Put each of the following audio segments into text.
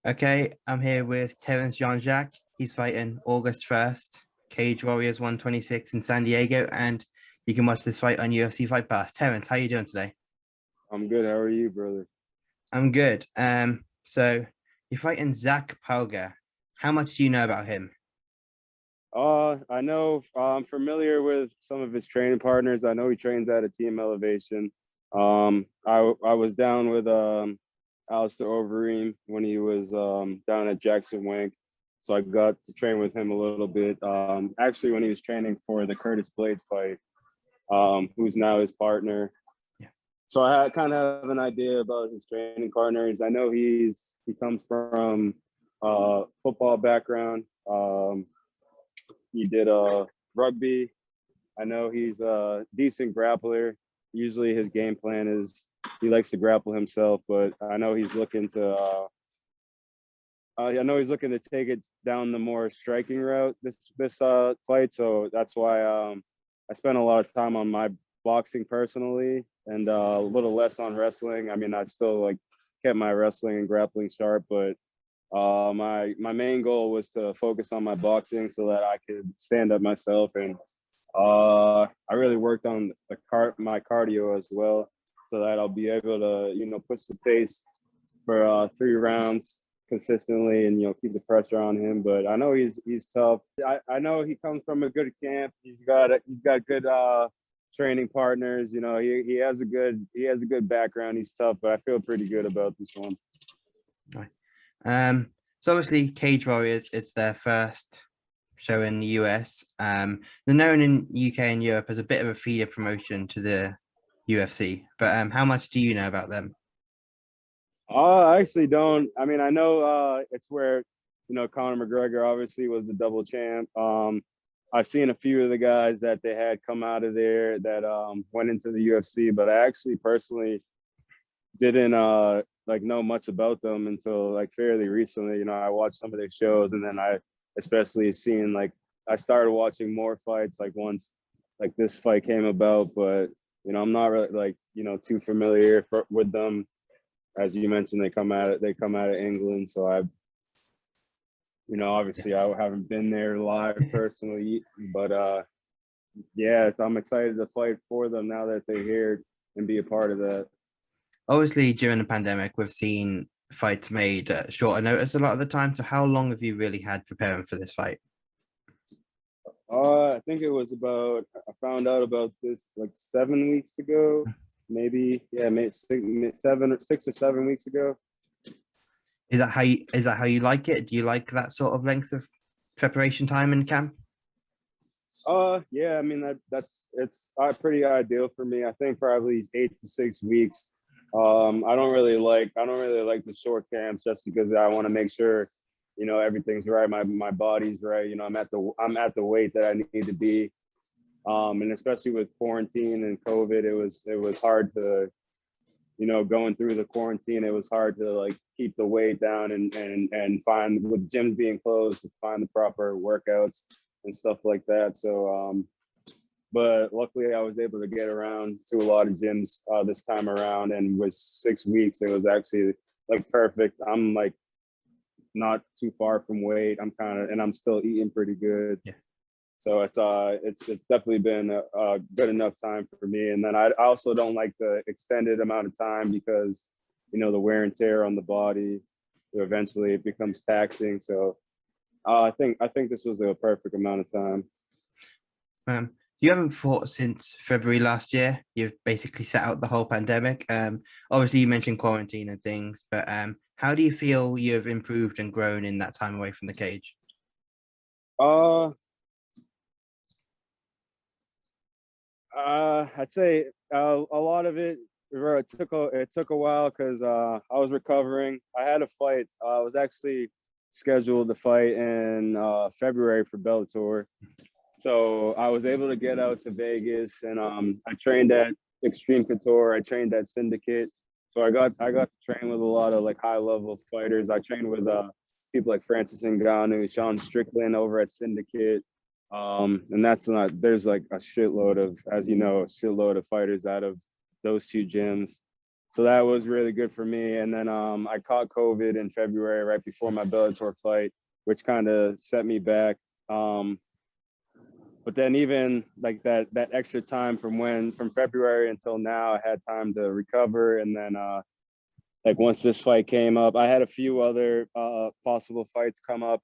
Okay, I'm here with Terrence Jean-Jacques. He's fighting August 1st, Cage Warriors 126 in San Diego, and you can watch this fight on UFC Fight Pass. Terrence, how you doing today? I'm good. How are you, brother? I'm good. So you're fighting Zach Palga. How much do you know about him? I know I'm familiar with some of his training partners. I know he trains at a Team Elevation. I was down with Alistair Overeem when he was down at Jackson Wink, so I got to train with him a little bit. Actually, when he was training for the Curtis Blades fight, who's now his partner. Yeah. So I kind of have an idea about his training partners. I know he comes from football background. He did rugby. I know he's a decent grappler. Usually his game plan is he likes to grapple himself, but I know he's looking to take it down the more striking route this fight. So that's why I spent a lot of time on my boxing personally and a little less on wrestling. I mean, I still kept my wrestling and grappling sharp, but my main goal was to focus on my boxing so that I could stand up myself, and I really worked on my cardio as well, so that I'll be able to push the pace for 3 rounds consistently, and keep the pressure on him. But I know he's tough. I know he comes from a good camp. He's got good training partners. He has a good background. He's tough, but I feel pretty good about this one. So obviously Cage Warriors is their first show in the US. They're known in UK and Europe as a bit of a feeder promotion to the UFC. But how much do you know about them? I actually don't. I mean, I know it's where Conor McGregor obviously was the double champ. I've seen a few of the guys that they had come out of there that went into the UFC, but I actually personally didn't know much about them until fairly recently. I watched some of their shows, and then I especially seen I started watching more fights once this fight came about, but I'm not really too familiar with them. As you mentioned, they come out of England, so obviously I haven't been there live personally, but yeah, I'm excited to fight for them now that they're here and be a part of that. Obviously, during the pandemic, we've seen fights made at shorter notice a lot of the time. So how long have you really had preparing for this fight? I think it was I found out about this 7 weeks ago, maybe. Yeah, maybe 6 or 7 weeks ago. Is that how you like it? Do you like that sort of length of preparation time in camp? Yeah, I mean it's pretty ideal for me. I think probably 8 to 6 weeks. I don't really like the short camps just because I want to make sure everything's right. My body's right. I'm at the weight that I need to be. And especially with quarantine and COVID, it was hard to going through the quarantine. It was hard to keep the weight down and find, with gyms being closed, to find the proper workouts and stuff like that. So but luckily I was able to get around to a lot of gyms this time around, and with 6 weeks it was actually perfect. I'm not too far from weight. And I'm still eating pretty good. Yeah. So it's definitely been a good enough time for me. And then I also don't like the extended amount of time because the wear and tear on the body, eventually it becomes taxing. So I think this was a perfect amount of time. You haven't fought since February last year. You've basically sat out the whole pandemic. Obviously you mentioned quarantine and things, but how do you feel you've improved and grown in that time away from the cage? I'd say a lot of it took a while because I was recovering. I had a fight. I was actually scheduled to fight in February for Bellator. So I was able to get out to Vegas, and I trained at Extreme Couture. I trained at Syndicate. So I got to train with a lot of high level fighters. I trained with people like Francis Ngannou, Sean Strickland over at Syndicate. And there's a shitload of fighters out of those two gyms. So that was really good for me. And then I caught COVID in February, right before my Bellator fight, which kind of set me back. But then even like that extra time from February until now, I had time to recover. And then like once this fight came up, I had a few other possible fights come up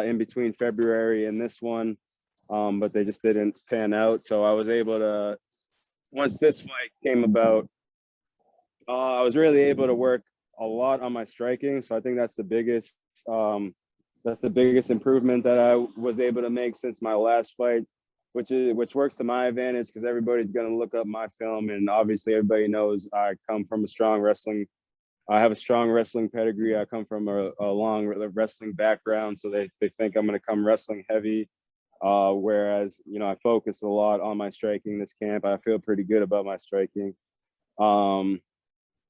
in between February and this one, but they just didn't pan out. So I was able to, once this fight came about, I was really able to work a lot on my striking. So I think that's the biggest improvement that I was able to make since my last fight, which works to my advantage because everybody's going to look up my film, and obviously everybody knows I come from I have a strong wrestling pedigree. I come from a long wrestling background, so they think I'm going to come wrestling heavy. Whereas, you know, I focus a lot on my striking this camp. I feel pretty good about my striking.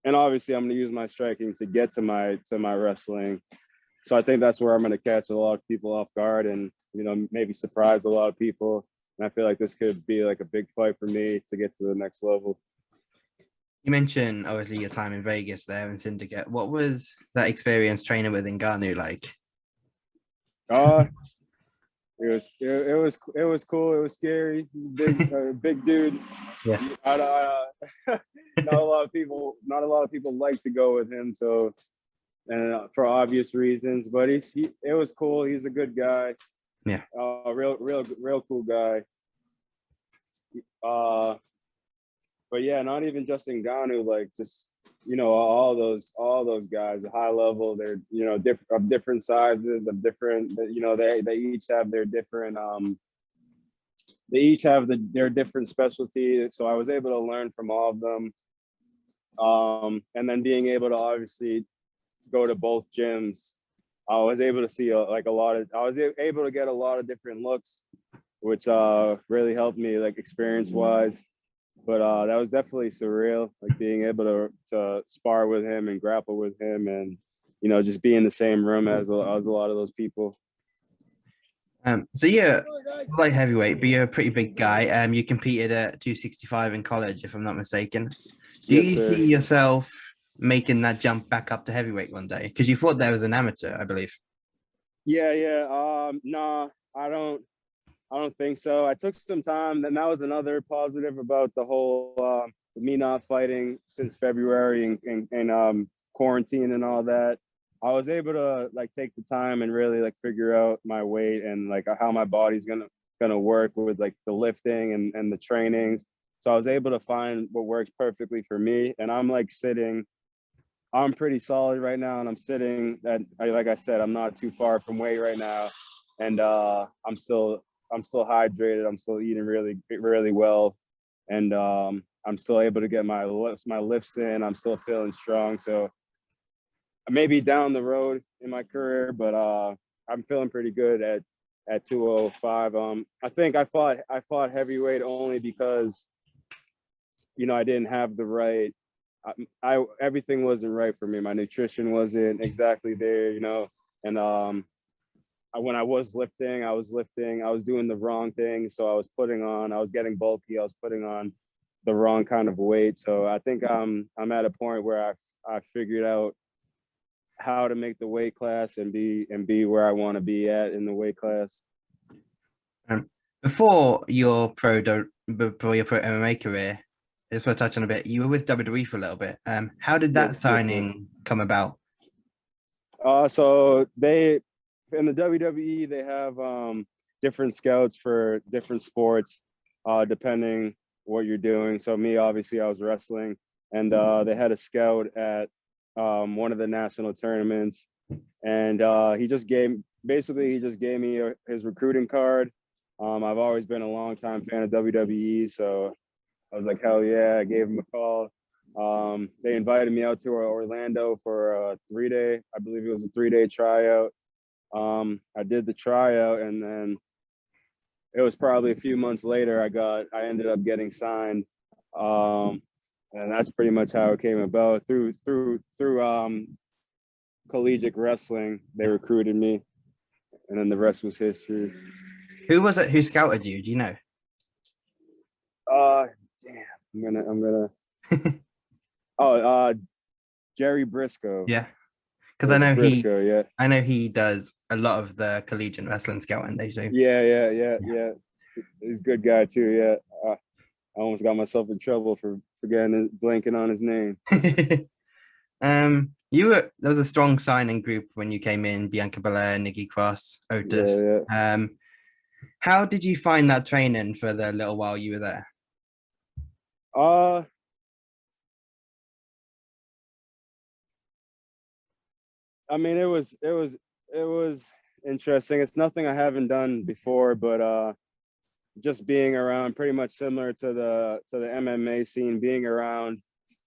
And obviously I'm going to use my striking to get to my wrestling. So I think that's where I'm going to catch a lot of people off guard and, you know, maybe surprise a lot of people. And I feel like this could be like a big fight for me to get to the next level. You mentioned obviously your time in Vegas there and Syndicate. What was that experience training with Ngannou like? It was cool. It was scary. Big big dude. Yeah. Not a lot of people like to go with him. So, and for obvious reasons, but it was cool. He's a good guy. Yeah. Real cool guy. But yeah, not even just Ngannou, like just, you know, all those guys, high level, they're, you know, different sizes, of different, you know, they each have their different their different specialty. So I was able to learn from all of them. And then being able to obviously go to both gyms, I was able to see I was able to get a lot of different looks, which really helped me like experience wise. But that was definitely surreal, like being able to spar with him and grapple with him, and, you know, just be in the same room as a lot of those people. So you're light heavyweight, but you're a pretty big guy. You competed at 265 in college, if I'm not mistaken. Do Yes, you sir. see yourself making that jump back up to heavyweight one day? Because you fought there as an amateur, I believe. Yeah. No, I don't think so. I took some time, and that was another positive about the whole me not fighting since February and quarantine and all that. I was able to like take the time and really like figure out my weight and like how my body's gonna work with like the lifting and the trainings. So I was able to find what works perfectly for me. And I'm pretty solid right now, and I'm sitting at, like I said, I'm not too far from weight right now, and I'm still hydrated. I'm still eating really, really well, and I'm still able to get my lifts in. I'm still feeling strong. So maybe down the road in my career, but I'm feeling pretty good at 205. I think I fought heavyweight only because, you know, I didn't have the right. Everything wasn't right for me. My nutrition wasn't exactly there, you know, and when I was lifting, I was doing the wrong thing. So I was getting bulky. I was putting on the wrong kind of weight. So I think I'm at a point where I figured out how to make the weight class and be where I want to be at in the weight class. Before your pro MMA career, I just want to touch on a bit. You were with WWE for a little bit. How did that signing come about? So in the WWE, they have different scouts for different sports, depending what you're doing. So me, obviously, I was wrestling, and they had a scout at one of the national tournaments, and he just gave me his recruiting card. I've always been a longtime fan of WWE, so I was like, hell yeah! I gave him a call. They invited me out to Orlando for a 3-day, I believe it was a 3-day tryout. I did the tryout, and then it was probably a few months later I ended up getting signed. And that's pretty much how it came about through collegiate wrestling. They recruited me, and then the rest was history. Who was it who scouted you? Do you know? Damn, I'm gonna Oh, Jerry Briscoe. Yeah, because I know Briscoe, yeah. I know he does a lot of the collegiate wrestling scouting they do. Yeah. He's a good guy too. Yeah. I almost got myself in trouble for forgetting blanking on his name. There was a strong signing group when you came in: Bianca Belair, Nikki Cross, Otis. Yeah. How did you find that training for the little while you were there? Uh, I mean, it was interesting. It's nothing I haven't done before, but just being around, pretty much similar to the MMA scene, being around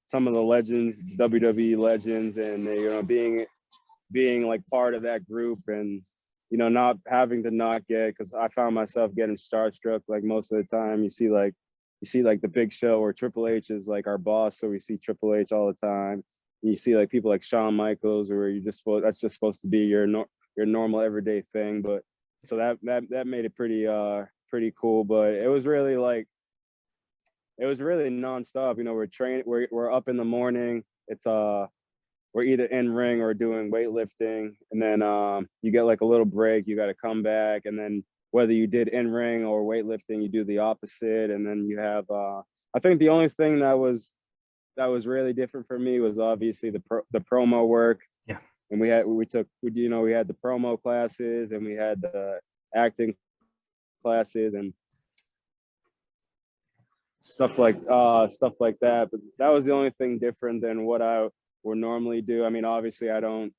some of the legends, WWE legends, and being like part of that group, and not having to not get, because I found myself getting starstruck like most of the time. You see like the Big Show or Triple H is like our boss, so we see Triple H all the time. And you see like people like Shawn Michaels, where that's just supposed to be your normal everyday thing. But so that made it pretty cool. But it was really nonstop. We're up in the morning. We're either in ring or doing weightlifting, and then you get like a little break. You got to come back, and then whether you did in ring or weightlifting, you do the opposite. And then you have I think the only thing that was really different for me was obviously the promo work. Yeah. And we had the promo classes, and we had the acting classes and stuff like that. But that was the only thing different than what I would normally do. I mean, obviously I don't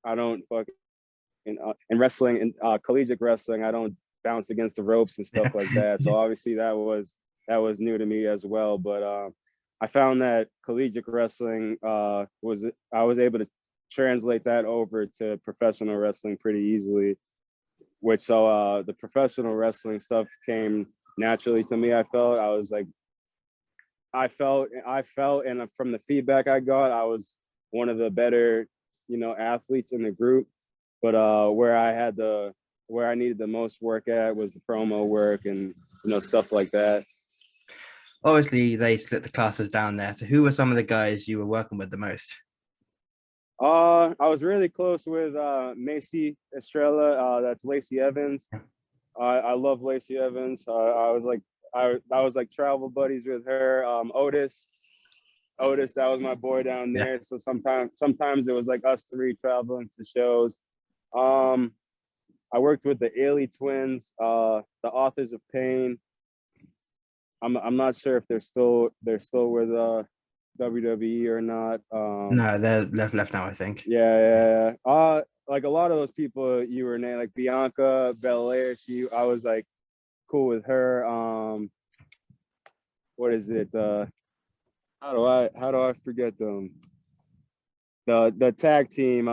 fucking in wrestling, in collegiate wrestling, I don't bounce against the ropes and stuff like that. So obviously that was new to me as well. But I found that collegiate wrestling I was able to translate that over to professional wrestling pretty easily. So the professional wrestling stuff came naturally to me. I felt, and from the feedback I got, I was one of the better, athletes in the group. But where I needed the most work at was the promo work and stuff like that. Obviously, they split the classes down there. So, who were some of the guys you were working with the most? I was really close with Macy Estrella. That's Lacey Evans. I love Lacey Evans. I was like travel buddies with her. Otis, that was my boy down there. Yeah. So sometimes it was like us three traveling to shows. I worked with the Ailey twins, the Authors of Pain. I'm not sure if they're still with WWE or not. No, they've left now, I think. Yeah. Like a lot of those people you were named, like Bianca Belair. I was like cool with her. What is it? How do I forget them? The tag team,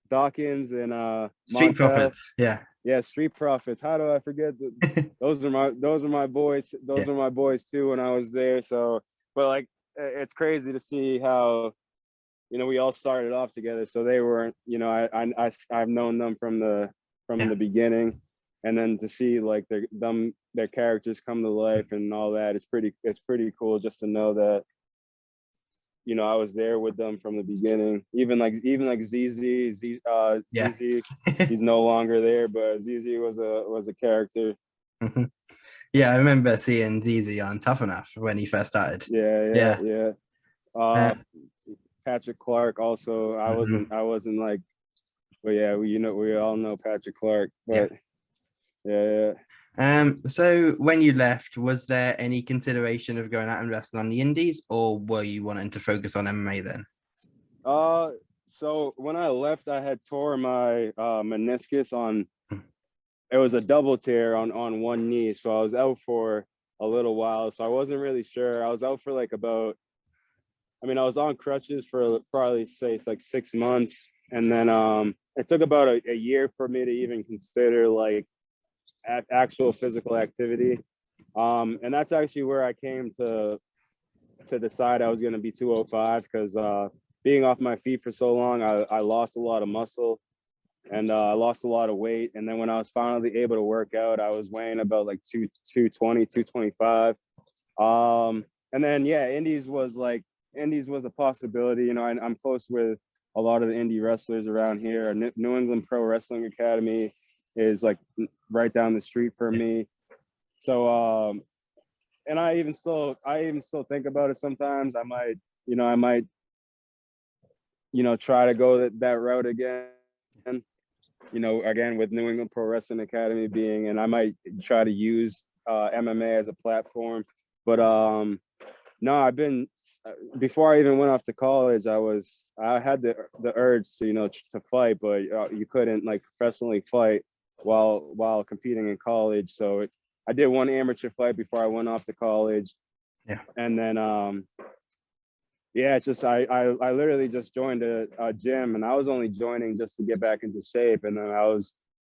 Dawkins and Street Profits. Yeah, Street Profits. How do I forget those are my boys. Those are my boys too when I was there. So, but like it's crazy to see how we all started off together. So they weren't, I've known them from the beginning, and then to see like their characters come to life and all that, it's pretty cool just to know that I was there with them from the beginning. Even like ZZ, he's no longer there, but ZZ was a character. Mm-hmm. Yeah, I remember seeing ZZ on Tough Enough when he first started. Yeah. Patrick Clark also. I wasn't like, but yeah, we all know Patrick Clark. But yeah. So when you left, was there any consideration of going out and wrestling on the indies, or were you wanting to focus on MMA then? So when I left, I had tore my meniscus on. It was a double tear on one knee, so I was out for a little while. So I wasn't really sure. I was out for like about. I mean, I was on crutches for probably say it's like 6 months, and then it took about a year for me to even consider like actual physical activity. And that's actually where I came to decide I was going to be 205, because being off my feet for so long, I lost a lot of muscle, and I lost a lot of weight. And then when I was finally able to work out, I was weighing about like 220, 225. And then, indies was like, indies was a possibility. You know, I'm close with a lot of the indie wrestlers around here. New England Pro Wrestling Academy is like right down the street from me. So, and I even still think about it sometimes. I might, try to go that route again. You know, again with New England Pro Wrestling Academy being, and I might try to use MMA as a platform. But no, I've been, before I even went off to college, I had the urge to, to fight, but you couldn't like professionally fight while competing in college. So I did one amateur fight before I went off to college. Yeah. And then yeah, it's just I literally just joined a gym, and I was only joining just to get back into shape. And then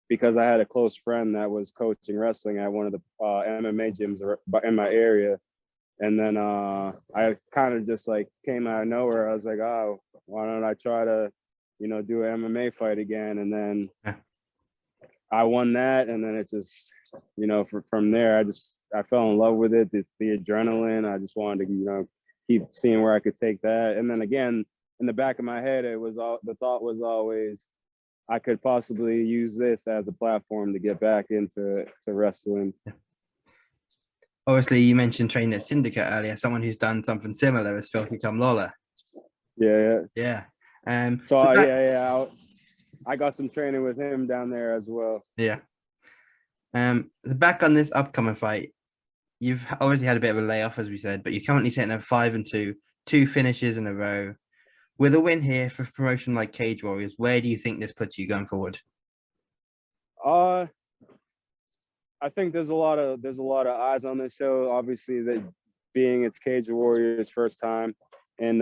because I had a close friend that was coaching wrestling at one of the MMA gyms in my area. And then I kind of just like came out of nowhere. I was like, oh, why don't I try to, do an MMA fight again? And then I won that. And then it just, from there, I fell in love with it. The adrenaline. I just wanted to, keep seeing where I could take that. And then again, in the back of my head, the thought was always, I could possibly use this as a platform to get back into wrestling. Obviously, you mentioned training at Syndicate earlier. Someone who's done something similar is Filthy Tom Lawler. Yeah. I got some training with him down there as well. Yeah. Back on this upcoming fight, you've obviously had a bit of a layoff, as we said, but you're currently sitting at 5-2, 2 finishes in a row. With a win here for a promotion like Cage Warriors, where do you think this puts you going forward? I think there's a lot of eyes on this show. Obviously, that being it's Cage Warriors' first time, and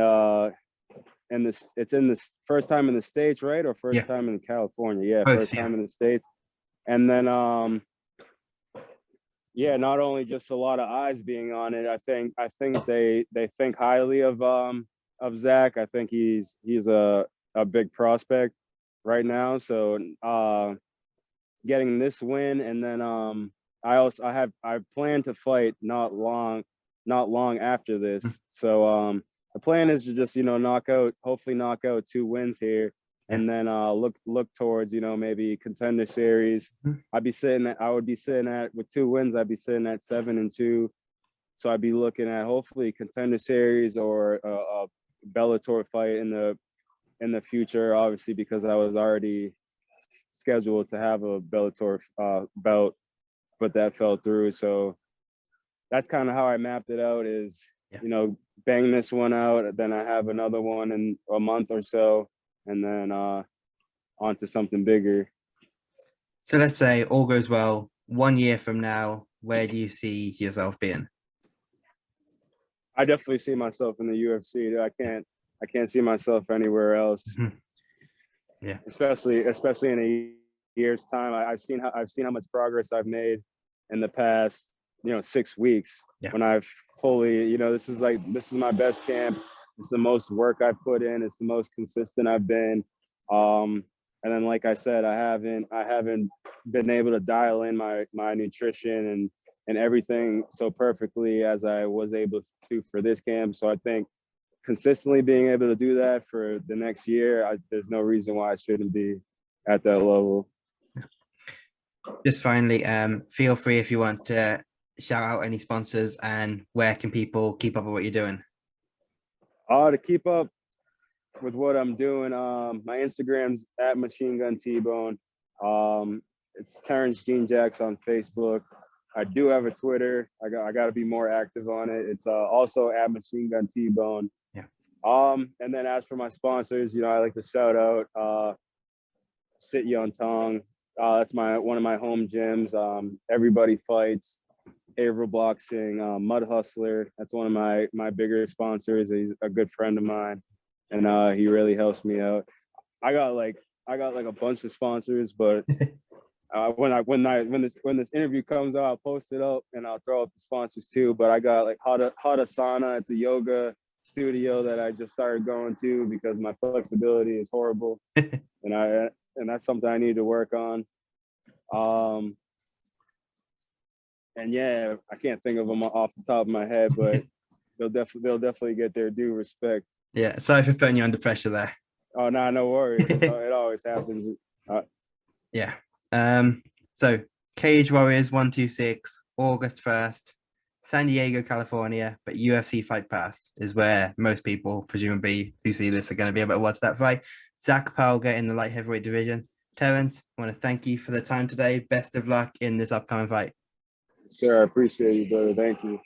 it's in this first time in the States, right? Or first time in California? Yeah, both, first time in the States. And then not only just a lot of eyes being on it. I think they think highly of Zach. I think he's a big prospect right now. So getting this win, and then I plan to fight not long after this. So the plan is to just hopefully knock out 2 wins here, and then look towards maybe Contender Series. I would be sitting at with 2 wins. I'd be sitting at 7-2. So I'd be looking at hopefully Contender Series or a Bellator fight in the future. Obviously, because I was already scheduled to have a Bellator belt, but that fell through. So that's kind of how I mapped it out is, bang this one out. Then I have another one in a month or so, and then on to something bigger. So let's say all goes well. 1 year from now, where do you see yourself being? I definitely see myself in the UFC. I can't see myself anywhere else. Yeah. Especially in a year's time. I've seen how much progress I've made in the past, 6 weeks. When I've fully, this is my best camp. It's the most work I've put in. It's the most consistent I've been. And then, like I said, I haven't been able to dial in my nutrition and everything so perfectly as I was able to for this camp. So I think consistently being able to do that for the next year, there's no reason why I shouldn't be at that level. Just finally, feel free if you want to shout out any sponsors, and where can people keep up with what you're doing? To keep up with what I'm doing, my Instagram's at Machine Gun T-Bone. It's Terrence Jean-Jacques on Facebook. I do have a Twitter. I got to be more active on it. It's also at Machine Gun T-Bone. Yeah. And then as for my sponsors, I like to shout out Sit Yon Tong. That's one of my home gyms. Everybody Fights, Haverhill Boxing, Mud Hustler. That's one of my bigger sponsors. He's a good friend of mine, and he really helps me out. I got like a bunch of sponsors, but when this interview comes out, I'll post it up and I'll throw up the sponsors too. But I got like Hot Asana. It's a yoga studio that I just started going to because my flexibility is horrible, and that's something I need to work on. And yeah, I can't think of them off the top of my head, but they'll definitely get their due respect. Yeah, sorry for putting you under pressure there. Oh, no, no worries. It always happens. Yeah. So Cage Warriors 126, August 1st, San Diego, California, but UFC Fight Pass is where most people, presumably, who see this are going to be able to watch that fight. Zach Palga in the light heavyweight division. Terrance, I want to thank you for the time today. Best of luck in this upcoming fight. Sir, I appreciate you, brother. Thank you.